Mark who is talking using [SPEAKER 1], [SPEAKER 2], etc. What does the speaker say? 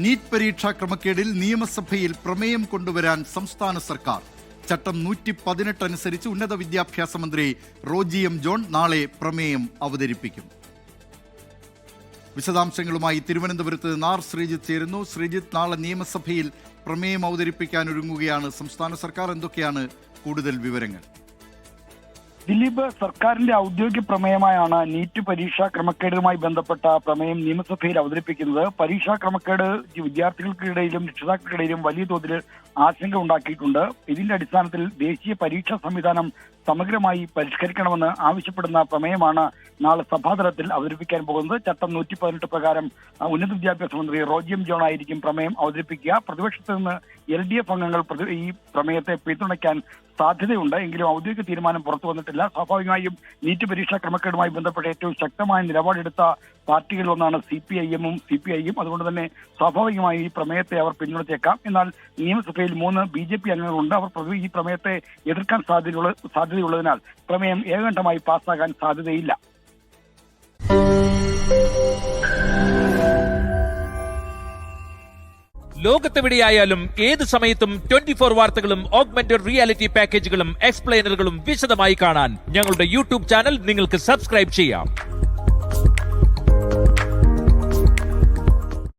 [SPEAKER 1] NEET പരീക്ഷാ ക്രമക്കേടിൽ നിയമസഭയിൽ പ്രമേയം കൊണ്ടുവരാൻ സംസ്ഥാന സർക്കാർ. ചട്ടം 118 അനുസരിച്ച് ഉന്നത വിദ്യാഭ്യാസ മന്ത്രി റോജി എം ജോൺ നാളെ പ്രമേയം അവതരിപ്പിക്കും. വിശദാംശങ്ങളുമായി തിരുവനന്തപുരത്ത് നാർ ശ്രീജിത്ത് ചേരുന്നു. ശ്രീജിത്ത്, നാളെ നിയമസഭയിൽ പ്രമേയം അവതരിപ്പിക്കാൻ ഒരുങ്ങുകയാണ് സംസ്ഥാന സർക്കാർ. എന്തൊക്കെയാണ് കൂടുതൽ വിവരങ്ങൾ?
[SPEAKER 2] ദിലീപ്, സർക്കാരിന്റെ ഔദ്യോഗിക പ്രമേയമായാണ് നീറ്റ് പരീക്ഷാ ക്രമക്കേടുമായി ബന്ധപ്പെട്ട പ്രമേയം നിയമസഭയിൽ അവതരിപ്പിക്കുന്നത്. പരീക്ഷാ ക്രമക്കേട് വിദ്യാർത്ഥികൾക്കിടയിലും രക്ഷിതാക്കൾക്കിടയിലും വലിയ തോതിൽ ആശങ്ക ഉണ്ടാക്കിയിട്ടുണ്ട്. ഇതിന്റെ അടിസ്ഥാനത്തിൽ ദേശീയ പരീക്ഷാ സംവിധാനം സമഗ്രമായി പരിഷ്കരിക്കണമെന്ന് ആവശ്യപ്പെടുന്ന പ്രമേയമാണ് നാളെ സഭാതലത്തിൽ അവതരിപ്പിക്കാൻ പോകുന്നത്. ചട്ടം 118 പ്രകാരം ഉന്നത വിദ്യാഭ്യാസ മന്ത്രി റോജി എം ജോൺ ആയിരിക്കും പ്രമേയം അവതരിപ്പിക്കുക. പ്രതിപക്ഷത്ത് നിന്ന് LDF അംഗങ്ങൾ ഈ പ്രമേയത്തെ പിന്തുണയ്ക്കാൻ സാധ്യതയുണ്ട്. എങ്കിലും ഔദ്യോഗിക തീരുമാനം പുറത്തു വന്നിട്ടില്ല. സ്വാഭാവികമായും നീറ്റ് പരീക്ഷാ ക്രമക്കേടുമായി ബന്ധപ്പെട്ട് ഏറ്റവും ശക്തമായ നിലപാടെടുത്ത പാർട്ടികളിൽ ഒന്നാണ് CPIM-ഉം CPI-യും. അതുകൊണ്ട് തന്നെ സ്വാഭാവികമായി ഈ പ്രമേയത്തെ അവർ പിന്തുണച്ചേക്കാം. എന്നാൽ നിയമസഭയിൽ 3 BJP അംഗങ്ങളുണ്ട്. അവർ ഈ പ്രമേയത്തെ എതിർക്കാൻ സാധ്യതയുള്ളതിനാൽ പ്രമേയം ഏകകണ്ഠമായി പാസ്സാകാൻ സാധ്യതയില്ല.
[SPEAKER 3] ലോകത്തെവിടെയായാലും ഏത് സമയത്തും 24 വാർത്തകളും ഓഗ്മെന്റഡ് റിയാലിറ്റി പാക്കേജുകളും എക്സ്പ്ലെയിനറുകളും വിശദമായി കാണാൻ ഞങ്ങളുടെ YouTube ചാനൽ നിങ്ങൾക്ക് സബ്സ്ക്രൈബ് ചെയ്യാം.